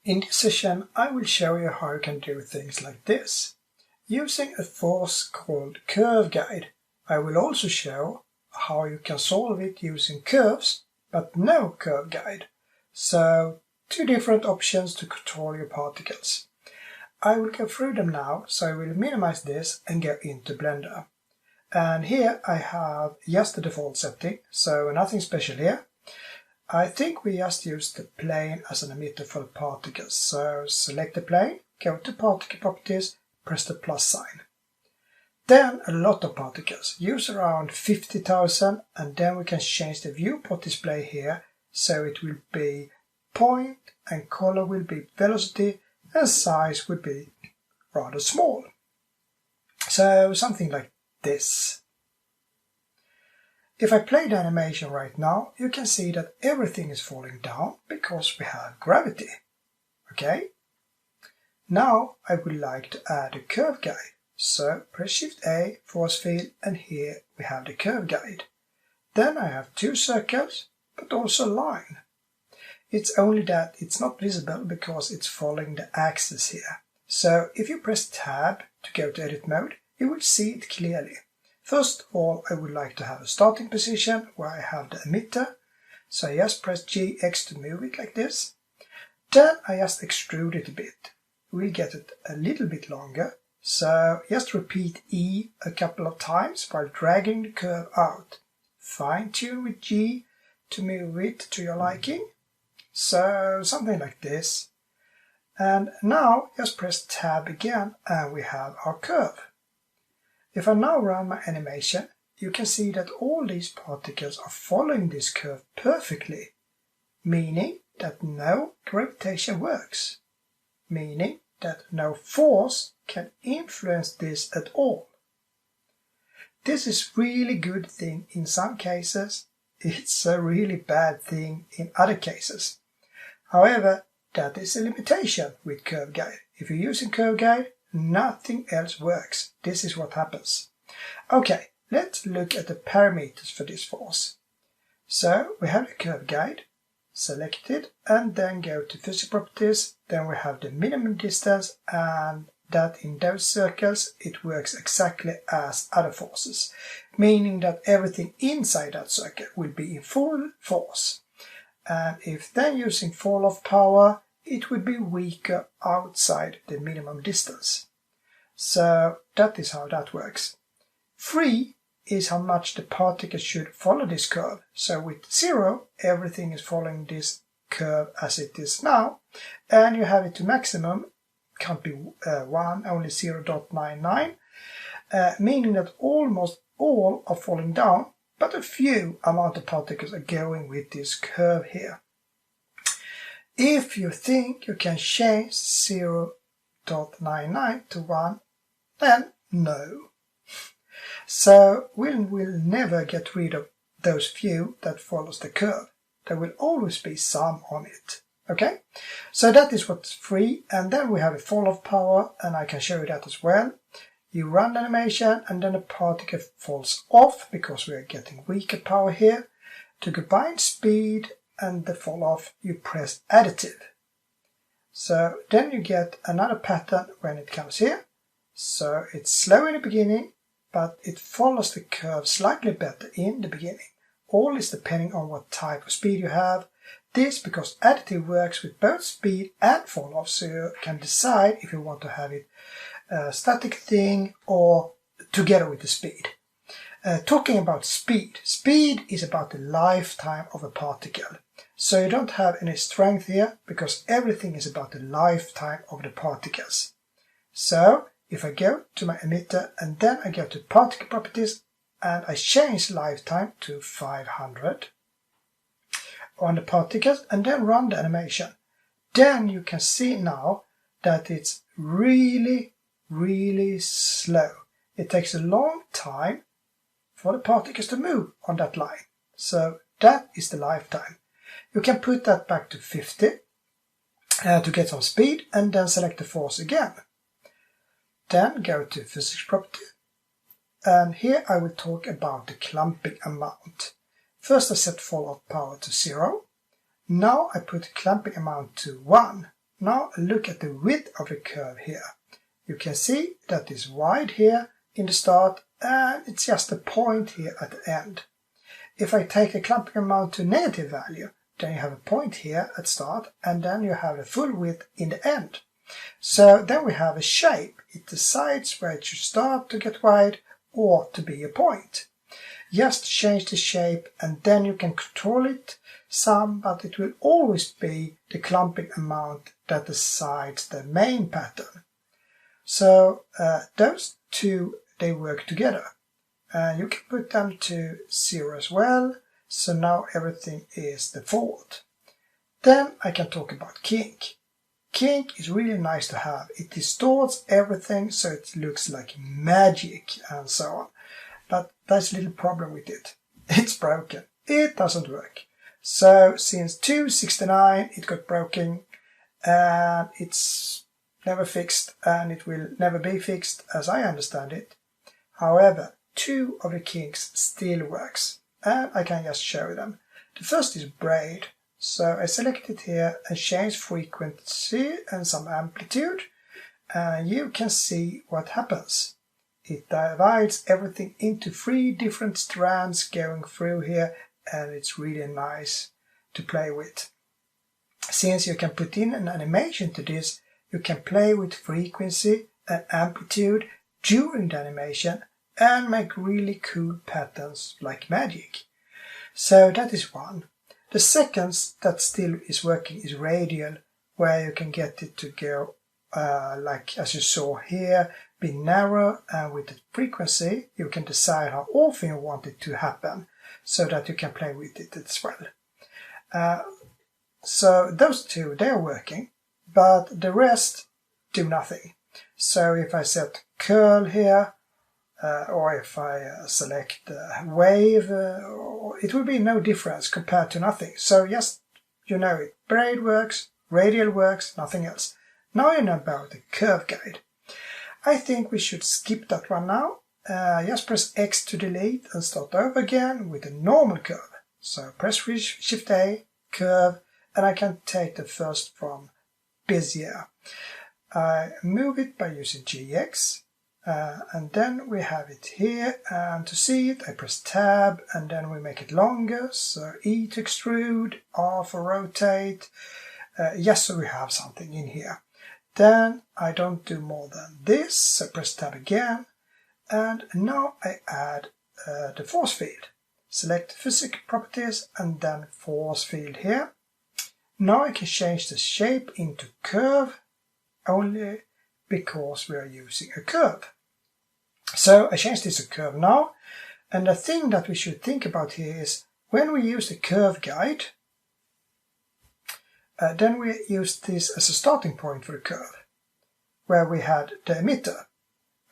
In this session I will show you how you can do things like this, using a force called curve guide. I will also show how you can solve it using curves, but no curve guide. So, two different options to control your particles. I will go through them now, so I will minimize this and go into Blender. And here I have just the default setting, so nothing special here. I think we just use the plane as an emitter for the particles. So select the plane, go to Particle Properties, press the plus sign. Then a lot of particles, use around 50,000, and then we can change the viewport display here, so it will be point and color will be velocity and size will be rather small. So something like this. If I play the animation right now, you can see that everything is falling down because we have gravity. Okay? Now I would like to add a curve guide. So press Shift A, force field, and here we have the curve guide. Then I have two circles, but also a line. It's only that it's not visible because it's following the axis here. So if you press Tab to go to edit mode, you will see it clearly. First of all, I would like to have a starting position where I have the emitter. So I just press GX to move it like this. Then I just extrude it a bit. We'll get it a little bit longer. So just repeat E a couple of times while dragging the curve out. Fine tune with G to move it to your liking. So something like this. And now just press Tab again and we have our curve. If I now run my animation, you can see that all these particles are following this curve perfectly, meaning that no gravitation works, meaning that no force can influence this at all. This is really good thing in some cases, it's a really bad thing in other cases. However, that is a limitation with curve guide. If you're using curve guide, nothing else works. This is what happens. Okay, let's look at the parameters for this force. So we have the curve guide, select it, and then go to Physical Properties. Then we have the minimum distance, and that in those circles it works exactly as other forces, meaning that everything inside that circle will be in full force. And if then using fall off power, it would be weaker outside the minimum distance. So that is how that works. Free is how much the particle should follow this curve. So with 0, everything is following this curve as it is now. And you have it to maximum, can't be 1, only 0.99, meaning that almost all are falling down, but a few amount of particles are going with this curve here. If you think you can change 0.99 to 1, then no. So we'll never get rid of those few that follows the curve. There will always be some on it. Okay? So that is what's free, and then we have a fall off power, and I can show you that as well. You run the animation and then the particle falls off because we are getting weaker power here. To combine speed and the fall off, you press additive. So then you get another pattern when it comes here. So it's slow in the beginning, but it follows the curve slightly better in the beginning. All is depending on what type of speed you have. This because additive works with both speed and fall off, so you can decide if you want to have it a static thing or together with the speed. Talking about speed. Speed is about the lifetime of a particle. So you don't have any strength here because everything is about the lifetime of the particles. So if I go to my emitter and then I go to Particle Properties and I change lifetime to 500 on the particles and then run the animation, then you can see now that it's really slow. It takes a long time for the particles to move on that line. So that is the lifetime. You can put that back to 50 to get some speed and then select the force again. Then go to Physics Property, and here I will talk about the clumping amount. First I set fall off power to 0. Now I put the clamping amount to 1. now look at the width of the curve here. You can see that it's wide here in the start and it's just a point here at the end. If I take the clumping amount to negative value, then you have a point here at start and then you have the full width in the end. So then we have a shape. It decides where it should start to get wide or to be a point. Just change the shape and then you can control it some, but it will always be the clumping amount that decides the main pattern. So those two, they work together. You can put them to 0 as well, so now everything is default. Then I can talk about kink. Kink is really nice to have. It distorts everything so it looks like magic and so on. But there's a little problem with it. It's broken. It doesn't work. So since 2.69 it got broken and it's never fixed and it will never be fixed as I understand it. However, 2 of the kinks still works and I can just show them. The first is braid. So I select it here and change frequency and some amplitude and you can see what happens. It divides everything into 3 different strands going through here and it's really nice to play with. Since you can put in an animation to this, you can play with frequency and amplitude during the animation and make really cool patterns like magic. So that is one. The second that still is working is radial, where you can get it to go like as you saw here, be narrow, and with the frequency you can decide how often you want it to happen so that you can play with it as well. So those two, they are working, but the rest do nothing. So if I set curl here, or if I select wave, it will be no difference compared to nothing. So just, you know it, braid works, radial works, nothing else. Now you know about the curve guide. I think we should skip that one now. Just press X to delete and start over again with a normal curve. So press Shift A, curve, and I can take the first from Bezier. I move it by using GX, and then we have it here, and to see it I press Tab and then we make it longer, so E to extrude, R for rotate, yes, so we have something in here. Then I don't do more than this, so press Tab again, and now I add the force field. Select physics properties and then force field here. Now I can change the shape into curve only because we are using a curve. So I change this to curve now, and the thing that we should think about here is when we use the curve guide, then we use this as a starting point for the curve, where we had the emitter.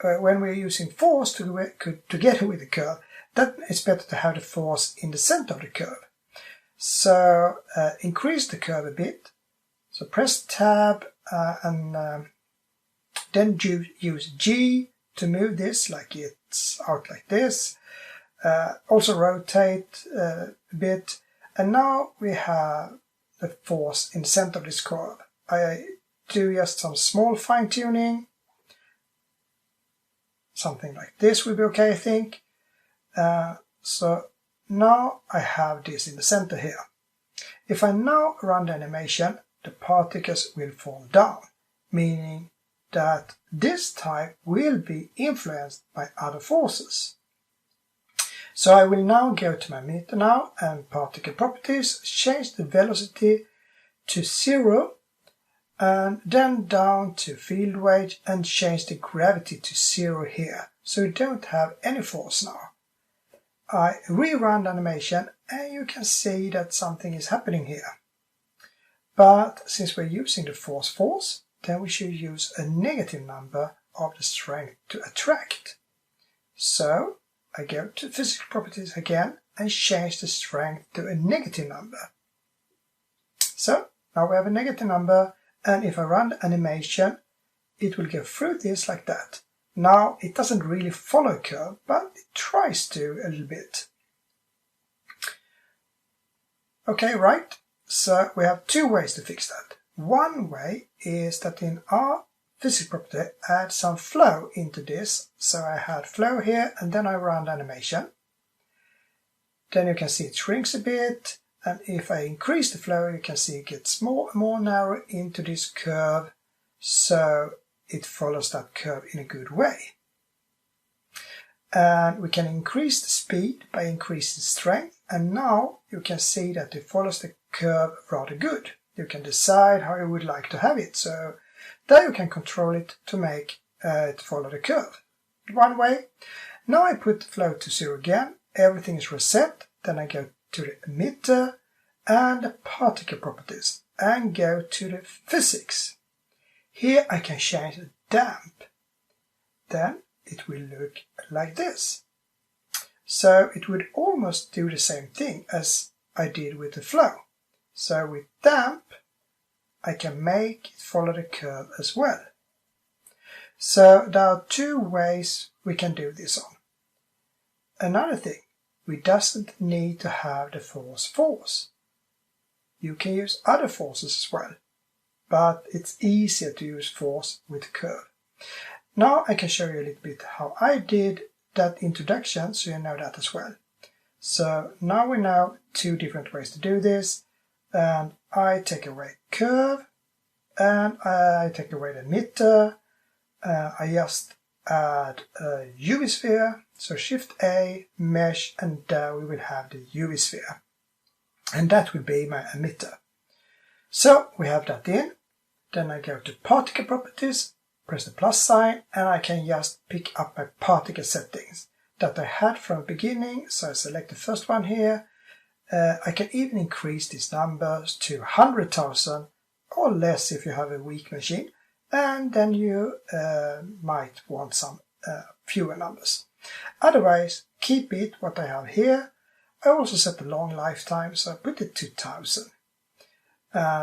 When we're using force together with the curve, then it's better to have the force in the center of the curve. So increase the curve a bit. So press Tab and then use G to move this like it's out like this. Also rotate a bit. And now we have the force in the center of this curve. I do just some small fine tuning. Something like this will be okay, I think. So now I have this in the center here. If I now run the animation, the particles will fall down, meaning that this type will be influenced by other forces. So I will now go to my meter now and particle properties, change the velocity to 0 and then down to field weight and change the gravity to 0 here. So you don't have any force now. I rerun the animation and you can see that something is happening here. But since we're using the force, then we should use a negative number of the strength to attract. So I go to physics properties again and change the strength to a negative number. So now we have a negative number, and if I run the animation, it will go through this like that. Now it doesn't really follow a curve, but it tries to a little bit. Okay, right. So we have two ways to fix that. One way is that in our physics property add some flow into this. So I had flow here and then I run the animation. Then you can see it shrinks a bit, and if I increase the flow you can see it gets more and more narrow into this curve, so it follows that curve in a good way. And we can increase the speed by increasing strength, and now you can see that it follows the curve rather good. You can decide how you would like to have it, so there you can control it to make it follow the curve. One way. Now I put the flow to 0 again, everything is reset, then I go to the emitter and the particle properties and go to the physics. Here I can change the damp. Then it will look like this. So it would almost do the same thing as I did with the flow. So with damp I can make it follow the curve as well. So there are two ways we can do this on. Another thing, we doesn't need to have the force. You can use other forces as well, but it's easier to use force with curve. Now I can show you a little bit how I did that introduction, so you know that as well. So now we know two different ways to do this, and I take away curve and I take away the emitter. I just add a UV sphere, so Shift A, Mesh, and there we will have the UV sphere. And that will be my emitter. So we have that in. Then I go to particle properties, press the plus sign, and I can just pick up my particle settings that I had from the beginning. So I select the first one here. I can even increase these numbers to 100,000 or less if you have a weak machine. And then you might want some fewer numbers. Otherwise, keep it what I have here. I also set the long lifetime, so I put it to 1000.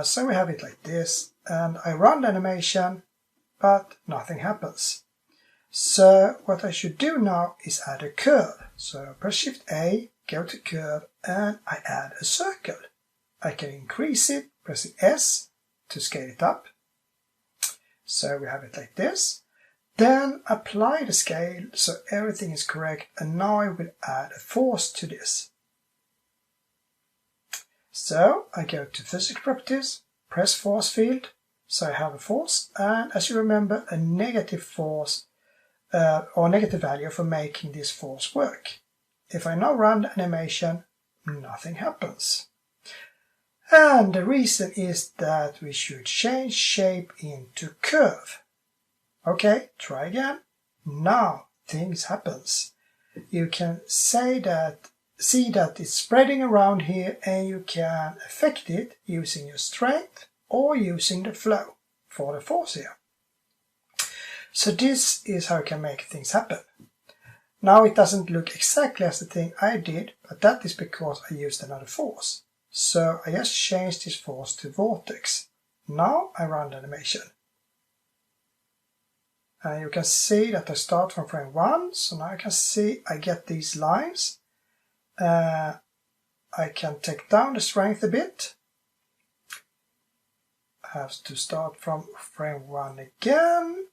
So we have it like this, and I run the animation, but nothing happens. So what I should do now is add a curve. So press Shift A, go to curve, and I add a circle. I can increase it, pressing S to scale it up. So we have it like this. Then apply the scale so everything is correct, and now I will add a force to this. So I go to physics properties, press force field, so I have a force, and as you remember, a negative force or negative value for making this force work. If I now run the animation, nothing happens. And the reason is that we should change shape into curve. Okay, try again. Now things happens. You can see that it's spreading around here, and you can affect it using your strength or using the flow for the force here. So this is how you can make things happen. Now it doesn't look exactly as the thing I did, but that is because I used another force. So I just changed this force to vortex. Now I run the animation. And you can see that I start from frame 1, so now I can see I get these lines. I can take down the strength a bit. I have to start from frame 1 again.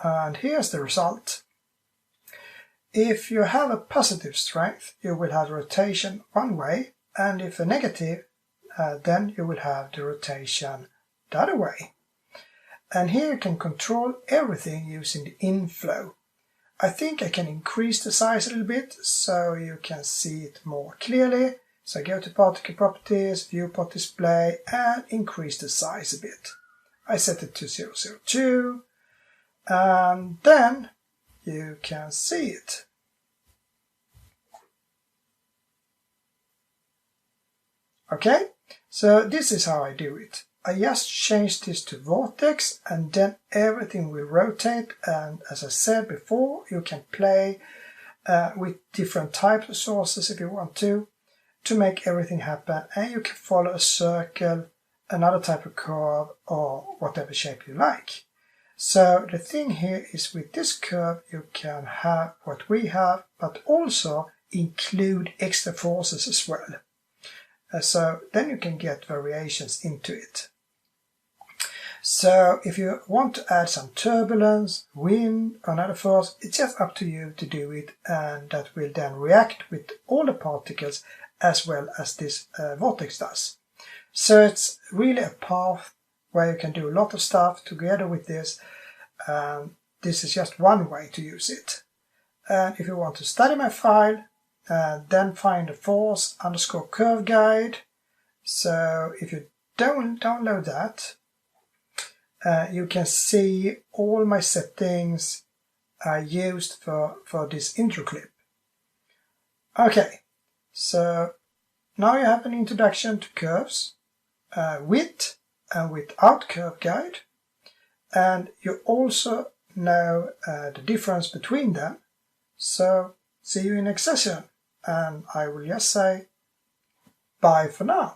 And here's the result. If you have a positive strength, you will have rotation one way, and if a negative, then you will have the rotation the other way. And here you can control everything using the inflow. I think I can increase the size a little bit so you can see it more clearly. So I go to particle properties, viewport display, and increase the size a bit. I set it to 002, and then you can see it. Okay, so this is how I do it. I just change this to vortex, and then everything will rotate, and as I said before, you can play with different types of sources if you want to make everything happen, and you can follow a circle, another type of curve, or whatever shape you like. So the thing here is with this curve you can have what we have, but also include extra forces as well. So then you can get variations into it. So if you want to add some turbulence, wind, or another force, it's just up to you to do it, and that will then react with all the particles as well as this vortex does. So it's really a path where you can do a lot of stuff together with this. This is just one way to use it. And if you want to study my file, then find the force_curve guide. So if you don't download that, you can see all my settings I used for this intro clip. Okay, so now you have an introduction to curves with and without curve guide, and you also know the difference between them. So see you in next session, and I will just say bye for now.